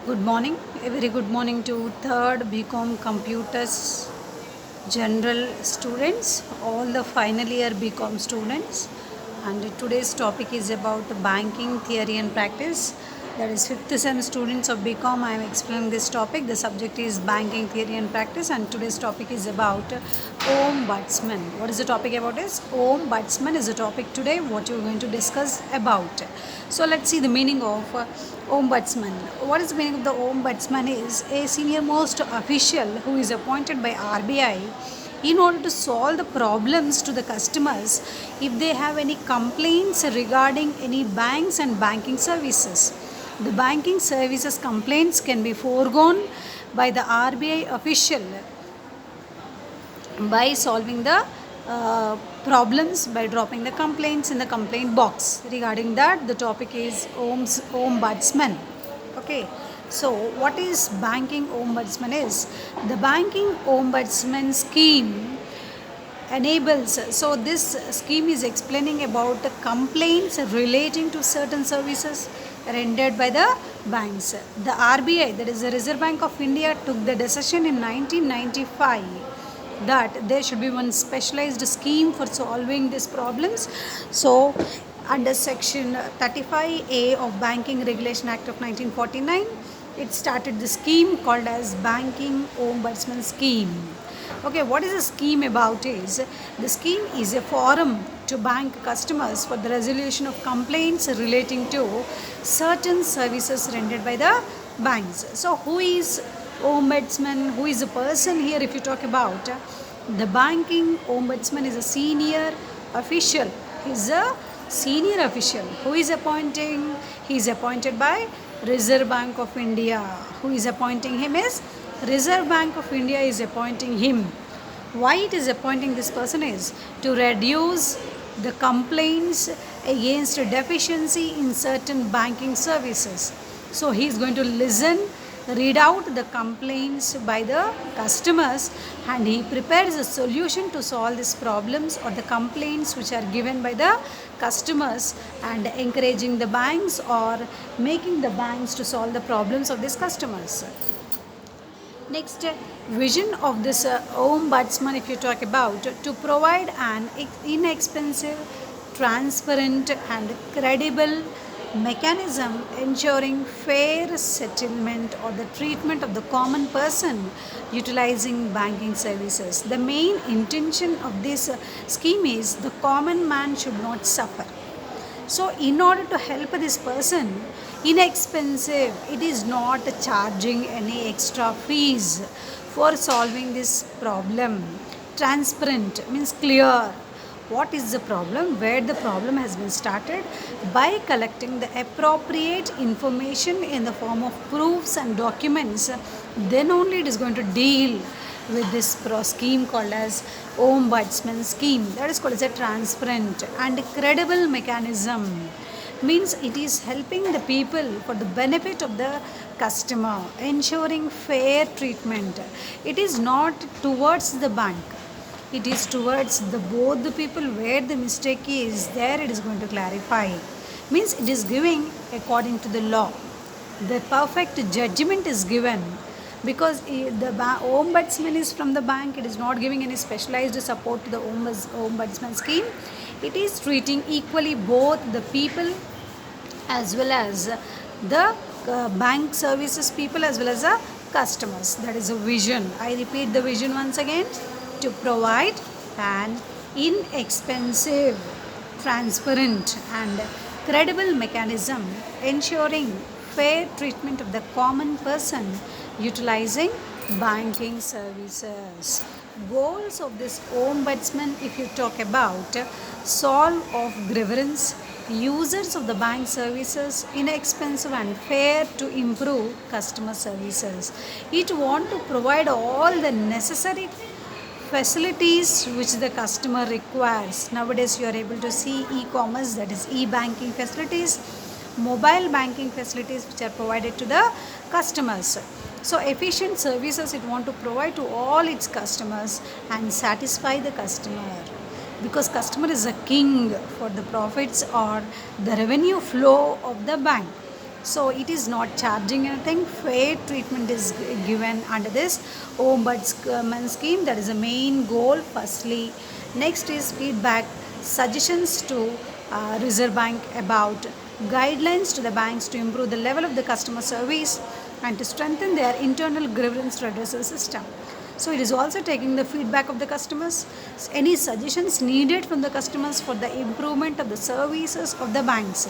Good morning, a very good morning to third BCom Computers General students, all the final year BCom students. And today's topic is about banking theory and practice. That is fifth sem students of BCom. I am explaining this topic. The subject is banking theory and practice, and today's topic is about ombudsman. What is the topic about? Is ombudsman is the topic today. What you are going to discuss about. So let's see the meaning of ombudsman. What is the meaning of the ombudsman? Is a senior most official who is appointed by RBI in order to solve the problems to the customers if they have any complaints regarding any banks and banking services. The banking services complaints can be foregone by the RBI official by solving the problems by dropping the complaints in the complaint box. Regarding that, the topic is ombudsman. Okay, so what is banking ombudsman? Is the banking ombudsman scheme enables, so this scheme is explaining about the complaints relating to certain services rendered by the banks. The RBI, that is the Reserve Bank of India, took the decision in 1995 that there should be one specialized scheme for solving these problems. So under section 35A of Banking Regulation Act of 1949, it started the scheme called as Banking Ombudsman Scheme. Okay, what is the scheme about? Is the scheme is a forum to bank customers for the resolution of complaints relating to certain services rendered by the banks. So who is ombudsman? Who is a person here? If you talk about the banking ombudsman, is a senior official. He is a senior official who is appointing. He is appointed by Reserve Bank of India. Who is appointing him is Reserve Bank of India is appointing him. Why it is appointing this person is to reduce the complaints against deficiency in certain banking services. So he is going to listen, read out the complaints by the customers, and he prepares a solution to solve these problems or the complaints which are given by the customers, and encouraging the banks or making the banks to solve the problems of these customers. Next, vision of this ombudsman, if you talk about, to provide an inexpensive, transparent, and credible mechanism ensuring fair settlement or the treatment of the common person utilizing banking services. The main intention of this scheme is the common man should not suffer. So, in order to help this person, inexpensive, it is not charging any extra fees for solving this problem. Transparent means clear. What is the problem? Where the problem has been started? By collecting the appropriate information in the form of proofs and documents, then only it is going to deal with this scheme called as ombudsman scheme. That is called as a transparent and credible mechanism. Means it is helping the people for the benefit of the customer, ensuring fair treatment. It is not towards the bank, it is towards the both the people. Where the mistake is there, it is going to clarify. Means it is giving according to the law. The perfect judgment is given, because the ombudsman is from the bank. It is not giving any specialized support to the ombudsman scheme. It is treating equally both the people as well as the bank services people as well as the customers. That is a vision. I repeat the vision once again: to provide an inexpensive, transparent, and credible mechanism ensuring fair treatment of the common person utilizing banking services. Goals of this ombudsman, if you talk about, solve of grievance, users of the bank services inexpensive and fair to improve customer services. It want to provide all the necessary facilities which the customer requires. Nowadays you are able to see e-commerce, that is e-banking facilities, mobile banking facilities which are provided to the customers. So efficient services it want to provide to all its customers and satisfy the customer, because customer is a king for the profits or the revenue flow of the bank. So it is not charging anything. Fair treatment is given under this ombudsman scheme. That is the main goal. Firstly, next is feedback, suggestions to Reserve Bank about guidelines to the banks to improve the level of the customer service and to strengthen their internal grievance redressal system. So it is also taking the feedback of the customers, any suggestions needed from the customers for the improvement of the services of the banks.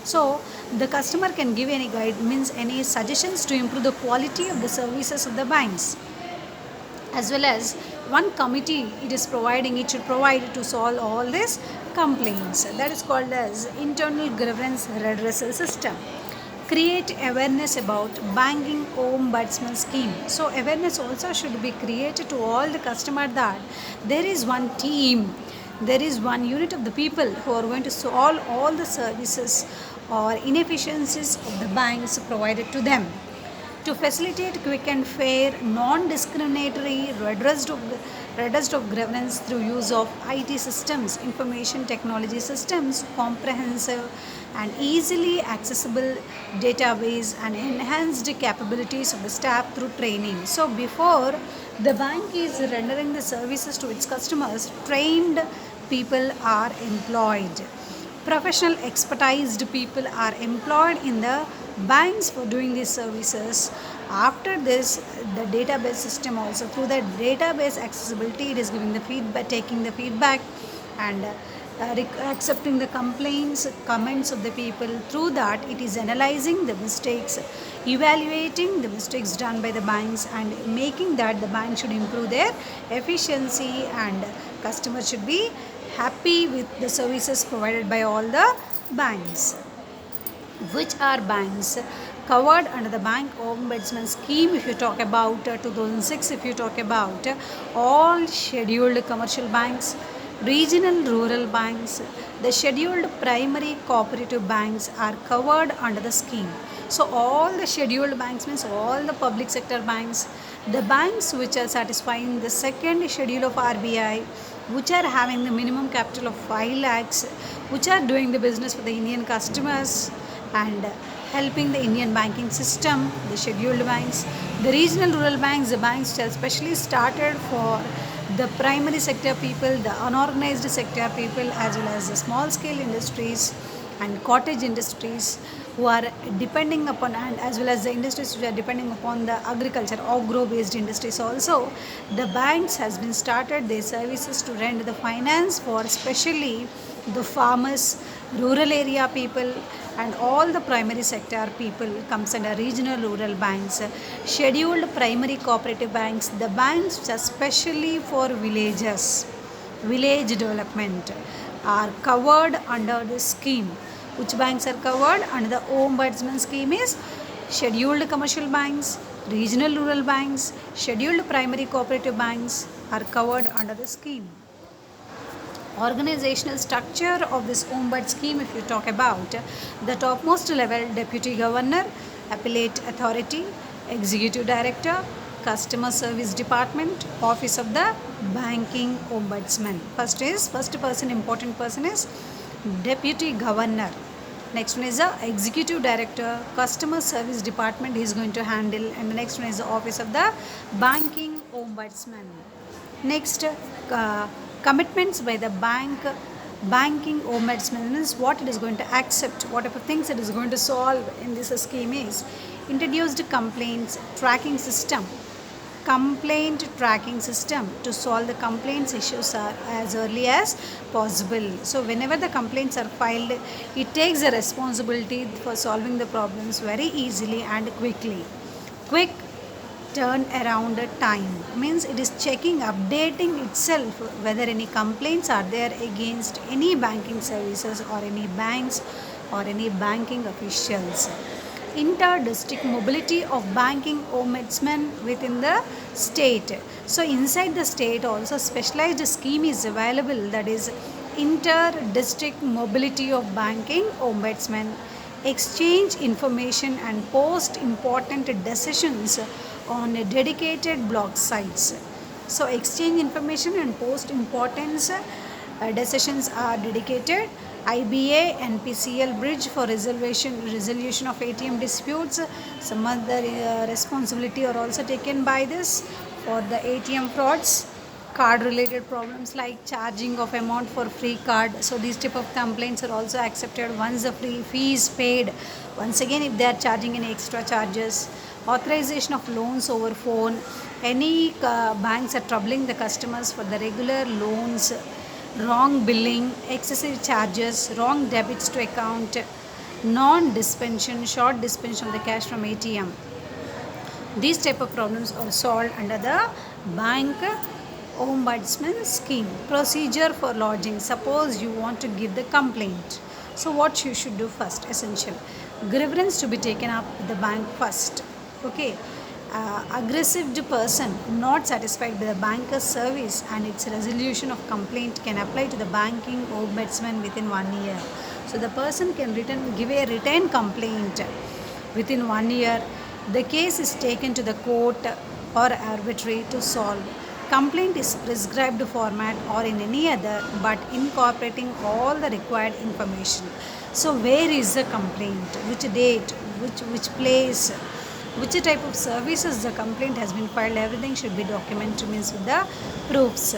So the customer can give any guide, means any suggestions to improve the quality of the services of the banks, as well as one committee it should provide to solve all these complaints. That is called as internal grievance redressal system. Create awareness about banking ombudsman scheme. So awareness also should be created to all the customer that there is one team, there is one unit of the people who are going to solve all the services or inefficiencies of the banks provided to them. To facilitate quick and fair, non-discriminatory redress of grievance through use of IT systems, information technology systems, comprehensive and easily accessible database and enhanced capabilities of the staff through training. So before the bank is rendering the services to its customers, trained people are employed. Professional expertised people are employed in the banks for doing these services. After this, the database system also, through the database accessibility, it is giving the feedback, taking the feedback and accepting the complaints, comments of the people. Through that, it is analyzing the mistakes, evaluating the mistakes done by the banks and making that the bank should improve their efficiency and customers should be happy with the services provided by all the banks. Which are banks covered under the bank ombudsman scheme? If you talk about 2006, if you talk about all scheduled commercial banks, regional rural banks, the scheduled primary cooperative banks are covered under the scheme. So all the scheduled banks means all the public sector banks, the banks which are satisfying the second schedule of RBI, which are having the minimum capital of 5 lakhs, which are doing the business for the Indian customers and helping the Indian banking system, the scheduled banks, the regional rural banks, the banks which are specially started for the primary sector people, the unorganized sector people, as well as the small scale industries and cottage industries who are depending upon, and as well as the industries which are depending upon the agriculture, agro based industries also. The banks has been started their services to render the finance for especially the farmers, rural area people and all the primary sector people comes under regional rural banks. Scheduled primary cooperative banks, the banks which are specially for villages, village development, are covered under this scheme. Which banks are covered under the ombudsman scheme is scheduled commercial banks, regional rural banks, scheduled primary cooperative banks are covered under the scheme. Organizational structure of this ombud scheme, if you talk about the topmost level, deputy governor, appellate authority, executive director, customer service department, office of the banking ombudsman. First person, important person is deputy governor. Next one is the executive director, customer service department he is going to handle, and the next one is the office of the banking ombudsman. Next, commitments by the banking ombudsman means what it is going to accept, whatever things it is going to solve in this scheme is introduced complaint tracking system to solve the complaints issues are as early as possible. So whenever the complaints are filed, it takes the responsibility for solving the problems very easily and quickly. Quick turn around time means it is checking, updating itself whether any complaints are there against any banking services or any banks or any banking officials. Inter-district mobility of banking ombudsman within the state. So inside the state also specialized scheme is available, that is inter-district mobility of banking ombudsman, exchange information and post important decisions on a dedicated blog sites. So exchange information and post importance decisions are dedicated IBA, NPCL bridge for resolution of ATM disputes. Some other responsibility are also taken by this for the ATM frauds. Card related problems like charging of amount for free card, so these type of complaints are also accepted once the free fee is paid. Once again, if they are charging any extra charges, authorization of loans over phone, any banks are troubling the customers for the regular loans, wrong billing, excessive charges, wrong debits to account, non dispensation, short dispensation of the cash from ATM. These type of problems are solved under the bank ombudsman scheme. Procedure for lodging. Suppose you want to give the complaint. So what you should do first? Essential. Grievance to be taken up with the bank first. Okay. Aggressive person not satisfied with the banker's service and its resolution of complaint can apply to the banking ombudsman within 1 year. So the person can give a written complaint within 1 year. The case is taken to the court or arbitrary to solve. Complaint is prescribed format or in any other but incorporating all the required information. So where is the complaint, which date, which place, which type of services the complaint has been filed, everything should be documented, means with the proofs.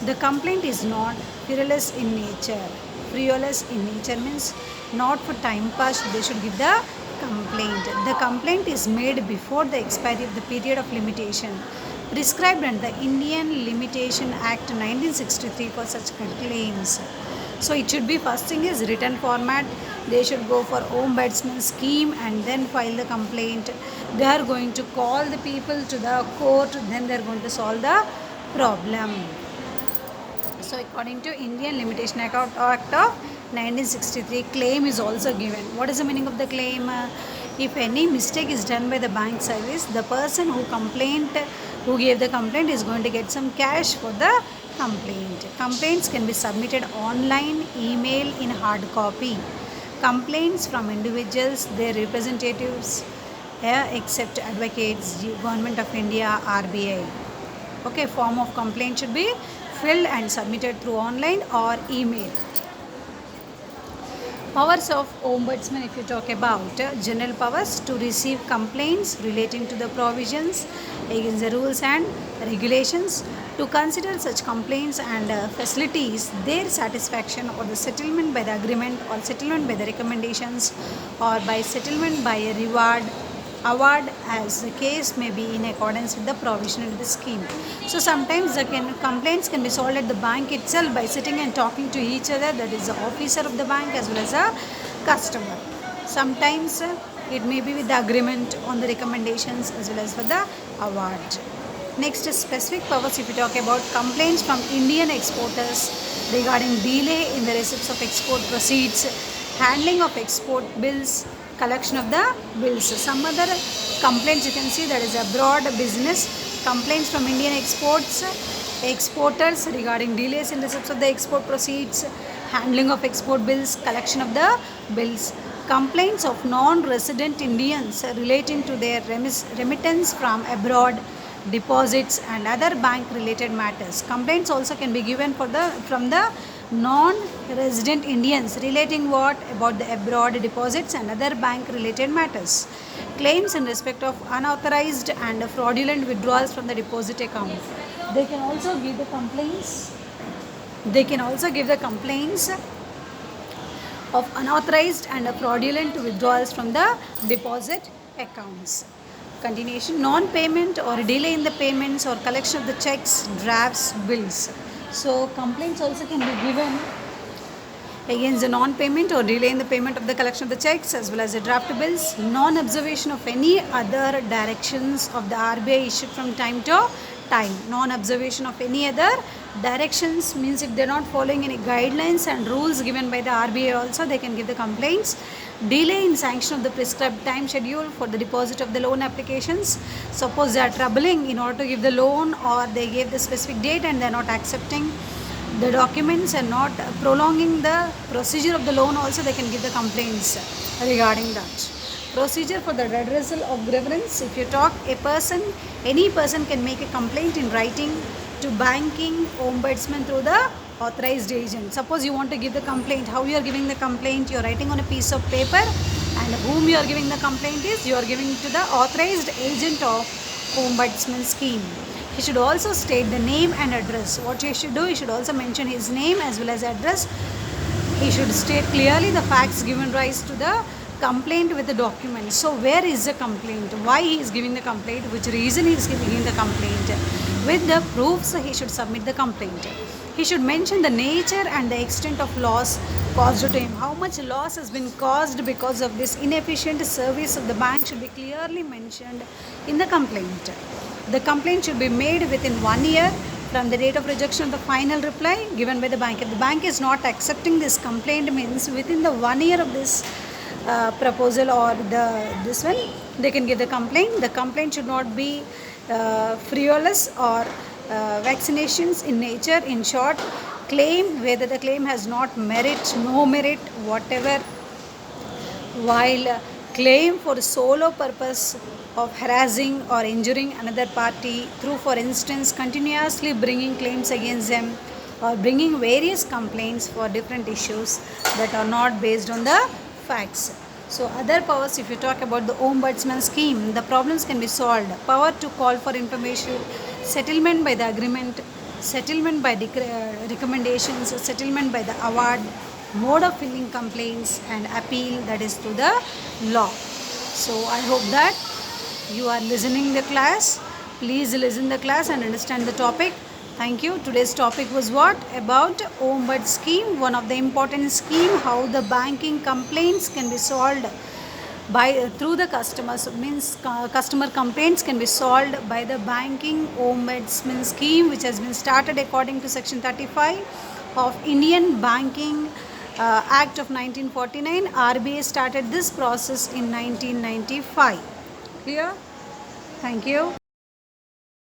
The complaint is not frivolous in nature. Frivolous in nature means not for time pass, they should give the complaint. The complaint is made before the expiry of the period of limitation prescribed under the Indian Limitation Act 1963 for such claims. So it should be, first thing is written format. They should go for ombudsman scheme and then file the complaint. They are going to call the people to the court, then they are going to solve the problem. So according to Indian Limitation Act of 1963, claim is also given. What is the meaning of the claim? If any mistake is done by the bank service, the person who gave the complaint is going to get some cash for the complaint. Complaints can be submitted online, email, in hard copy. Complaints from individuals, their representatives, except advocates, Government of India, RBI. Okay, form of complaint should be filled and submitted through online or email. Powers of ombudsman, if you talk about general powers to receive complaints relating to the provisions against the rules and regulations, to consider such complaints and facilities their satisfaction or the settlement by the agreement or settlement by the recommendations or by settlement by a award as the case may be in accordance with the provision in the scheme. So sometimes the complaints can be solved at the bank itself by sitting and talking to each other, that is the officer of the bank as well as a customer. Sometimes it may be with the agreement on the recommendations as well as for the award. Next is specific powers. If you talk about complaints from Indian exporters regarding delay in the receipts of export proceeds, handling of export bills, collection of the bills. Some other complaints you can see, that is abroad business, complaints from Indian exporters regarding delays in receipts of the export proceeds, handling of export bills, collection of the bills. Complaints of non-resident Indians relating to their remittance from abroad, deposits and other bank related matters. Complaints also can be given from the non-resident Indians relating what about the abroad deposits and other bank related matters. Claims in respect of unauthorized and fraudulent withdrawals from the deposit account. They can also give the complaints of unauthorized and fraudulent withdrawals from the deposit accounts. Continuation, non-payment or delay in the payments or collection of the checks, drafts, bills. So complaints also can be given against the non-payment or delay in the payment of the collection of the checks as well as the draft bills. Non-observation of any other directions of the RBI issued from time to time. Non-observation of any other directions means if they are not following any guidelines and rules given by the RBI also, they can give the complaints. Delay in sanction of the prescribed time schedule for the deposit of the loan applications. Suppose they are troubling in order to give the loan, or they gave the specific date and they are not accepting the documents and not prolonging the procedure of the loan also, they can give the complaints regarding that. Procedure for the redressal of grievance. If you talk, any person can make a complaint in writing to banking ombudsman through the authorized agent. Suppose you want to give the complaint, how you are giving the complaint? You are writing on a piece of paper, and whom you are giving the complaint is you are giving to the authorized agent of ombudsman scheme. He should also state the name and address. What he should do, he should also mention his name as well as address. He should state clearly the facts given rise to the complaint with the document. So where is the complaint? Why he is giving the complaint? Which reason he is giving the complaint? With the proofs, he should submit the complaint. He should mention the nature and the extent of loss caused to him. How much loss has been caused because of this inefficient service of the bank should be clearly mentioned in the complaint. The complaint should be made within 1 year from the date of rejection of the final reply given by the bank. If the bank is not accepting this complaint, means within the 1 year of this proposal or this one, they can give the complaint. The complaint should not be frivolous or vaccinations in nature. In short, claim whether the claim has not merit, no merit, whatever, while claim for solo purpose of harassing or injuring another party through, for instance, continuously bringing claims against them or bringing various complaints for different issues that are not based on the facts. So other powers, if you talk about the ombudsman scheme, the problems can be solved. Power to call for information, settlement by the agreement, settlement by recommendations, settlement by the award, mode of filing complaints, and appeal, that is to the law. So I hope that you are listening the class. Please listen the class and understand the topic. Thank you. Today's topic was what? About Ombud scheme, one of the important scheme, how the banking complaints can be solved by through the customers. Means customer complaints can be solved by the banking ombudsman scheme, which has been started according to section 35 of Indian Banking Act of 1949. RBI started this process in 1995. Clear? Thank you.